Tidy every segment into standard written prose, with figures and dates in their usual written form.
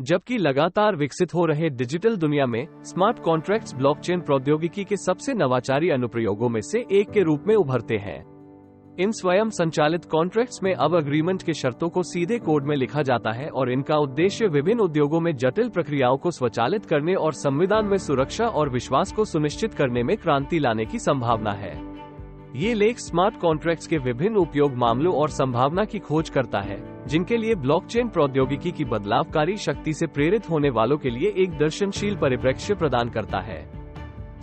जबकि लगातार विकसित हो रहे डिजिटल दुनिया में स्मार्ट कॉन्ट्रैक्ट्स ब्लॉकचेन प्रौद्योगिकी के सबसे नवाचारी अनुप्रयोगों में से एक के रूप में उभरते हैं। इन स्वयं संचालित कॉन्ट्रैक्ट्स में अब अग्रीमेंट के शर्तों को सीधे कोड में लिखा जाता है और इनका उद्देश्य विभिन्न उद्योगों में जटिल प्रक्रियाओं को स्वचालित करने और संविधान में सुरक्षा और विश्वास को सुनिश्चित करने में क्रांति लाने की संभावना है। ये लेख स्मार्ट कॉन्ट्रैक्ट्स के विभिन्न उपयोग मामलों और संभावना की खोज करता है, जिनके लिए ब्लॉकचेन प्रौद्योगिकी की बदलावकारी शक्ति से प्रेरित होने वालों के लिए एक दर्शनशील परिप्रेक्ष्य प्रदान करता है।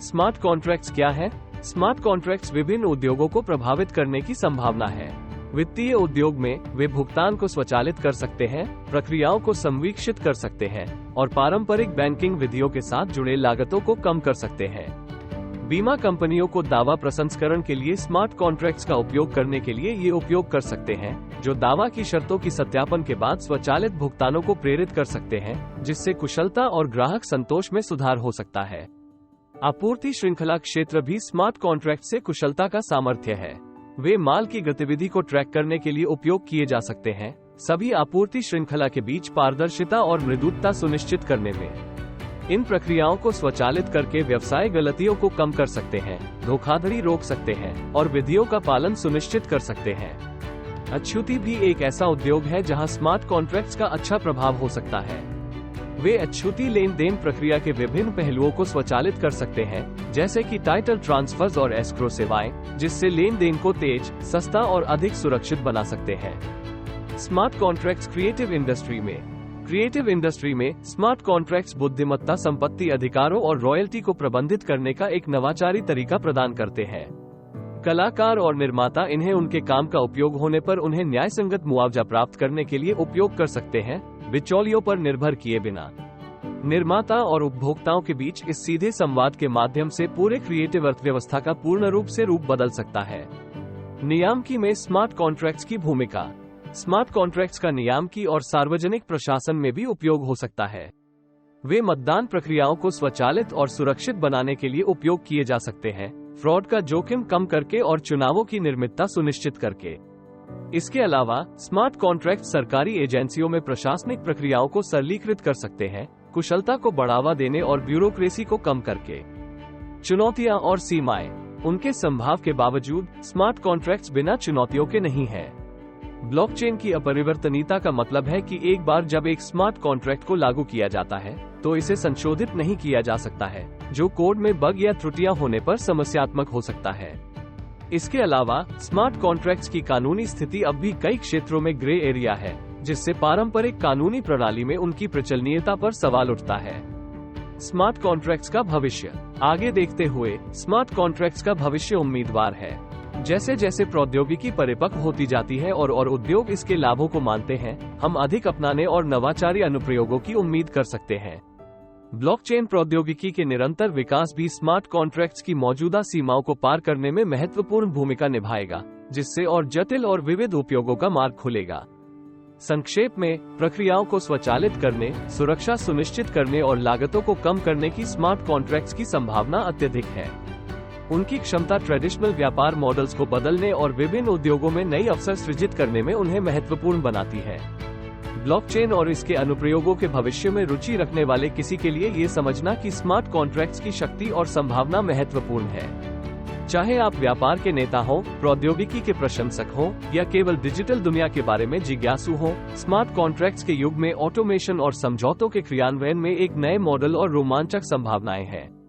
स्मार्ट कॉन्ट्रैक्ट्स क्या है? स्मार्ट कॉन्ट्रैक्ट्स विभिन्न उद्योगों को प्रभावित करने की संभावना है। वित्तीय उद्योग में वे भुगतान को स्वचालित कर सकते हैं, प्रक्रियाओं को संवीक्षित कर सकते हैं और पारंपरिक बैंकिंग विधियों के साथ जुड़े लागतों को कम कर सकते हैं। बीमा कंपनियों को दावा प्रसंस्करण के लिए स्मार्ट कॉन्ट्रैक्ट्स का उपयोग करने के लिए ये उपयोग कर सकते हैं, जो दावा की शर्तों की सत्यापन के बाद स्वचालित भुगतानों को प्रेरित कर सकते हैं, जिससे कुशलता और ग्राहक संतोष में सुधार हो सकता है। आपूर्ति श्रृंखला क्षेत्र भी स्मार्ट कॉन्ट्रैक्ट से कुशलता का सामर्थ्य है। वे माल की गतिविधि को ट्रैक करने के लिए उपयोग किए जा सकते हैं, सभी आपूर्ति श्रृंखला के बीच पारदर्शिता और मृदुता सुनिश्चित करने में। इन प्रक्रियाओं को स्वचालित करके व्यवसाय गलतियों को कम कर सकते हैं, धोखाधड़ी रोक सकते हैं और विधियों का पालन सुनिश्चित कर सकते हैं। अछूती भी एक ऐसा उद्योग है जहां स्मार्ट कॉन्ट्रैक्ट्स का अच्छा प्रभाव हो सकता है। वे अछूती लेन देन प्रक्रिया के विभिन्न पहलुओं को स्वचालित कर सकते हैं, जैसे कि टाइटल ट्रांसफर्स और एस्क्रो सेवाएं, जिससे लेन देन को तेज, सस्ता और अधिक सुरक्षित बना सकते हैं। स्मार्ट कॉन्ट्रैक्ट्स क्रिएटिव इंडस्ट्री में स्मार्ट कॉन्ट्रैक्ट्स बुद्धिमत्ता, संपत्ति अधिकारों और रॉयल्टी को प्रबंधित करने का एक नवाचारी तरीका प्रदान करते हैं। कलाकार और निर्माता इन्हें उनके काम का उपयोग होने पर उन्हें न्यायसंगत मुआवजा प्राप्त करने के लिए उपयोग कर सकते हैं, बिचौलियों पर निर्भर किए बिना। निर्माता और उपभोक्ताओं के बीच इस सीधे संवाद के माध्यम से पूरे क्रिएटिव अर्थव्यवस्था का पूर्ण रूप से रूप बदल सकता है। नियामकी में स्मार्ट कॉन्ट्रैक्ट्स की भूमिका। स्मार्ट कॉन्ट्रैक्ट्स का नियामकी और सार्वजनिक प्रशासन में भी उपयोग हो सकता है। वे मतदान प्रक्रियाओं को स्वचालित और सुरक्षित बनाने के लिए उपयोग किए जा सकते हैं, फ्रॉड का जोखिम कम करके और चुनावों की निर्मितता सुनिश्चित करके। इसके अलावा स्मार्ट कॉन्ट्रैक्ट सरकारी एजेंसियों में प्रशासनिक प्रक्रियाओं को सरलीकृत कर सकते हैं, कुशलता को बढ़ावा देने और ब्यूरोक्रेसी को कम करके। चुनौतियां और सीमाएं। उनके संभाव के बावजूद स्मार्ट कॉन्ट्रैक्ट्स बिना चुनौतियों के नहीं हैं। ब्लॉकचेन की अपरिवर्तनीयता का मतलब है कि एक बार जब एक स्मार्ट कॉन्ट्रैक्ट को लागू किया जाता है, तो इसे संशोधित नहीं किया जा सकता है, जो कोड में बग या त्रुटियां होने पर समस्यात्मक हो सकता है। इसके अलावा स्मार्ट कॉन्ट्रैक्ट्स की कानूनी स्थिति अब भी कई क्षेत्रों में ग्रे एरिया है, जिससे पारंपरिक कानूनी प्रणाली में उनकी प्रचलनीयता पर सवाल उठता है। स्मार्ट कॉन्ट्रैक्ट्स का भविष्य। आगे देखते हुए स्मार्ट कॉन्ट्रैक्ट्स का भविष्य उम्मीदवार है। जैसे जैसे प्रौद्योगिकी परिपक्व होती जाती है और उद्योग इसके लाभों को मानते हैं, हम अधिक अपनाने और नवाचारी अनुप्रयोगों की उम्मीद कर सकते हैं। ब्लॉकचेन प्रौद्योगिकी के निरंतर विकास भी स्मार्ट कॉन्ट्रैक्ट्स की मौजूदा सीमाओं को पार करने में महत्वपूर्ण भूमिका निभाएगा, जिससे और जटिल और विविध उपयोगों का मार्ग खुलेगा। संक्षेप में, प्रक्रियाओं को स्वचालित करने, सुरक्षा सुनिश्चित करने और लागतों को कम करने की स्मार्ट कॉन्ट्रैक्ट्स की संभावना अत्यधिक है। उनकी क्षमता ट्रेडिशनल व्यापार मॉडल्स को बदलने और विभिन्न उद्योगों में नई अवसर सृजित करने में उन्हें महत्वपूर्ण बनाती है। ब्लॉकचेन और इसके अनुप्रयोगों के भविष्य में रुचि रखने वाले किसी के लिए ये समझना कि स्मार्ट कॉन्ट्रैक्ट्स की शक्ति और संभावना महत्वपूर्ण है। चाहे आप व्यापार के नेता हो, प्रौद्योगिकी के प्रशंसक हो या केवल डिजिटल दुनिया के बारे में जिज्ञासु हो, स्मार्ट कॉन्ट्रैक्ट्स के युग में ऑटोमेशन और समझौतों के क्रियान्वयन में एक नए मॉडल और रोमांचक संभावनाएं हैं।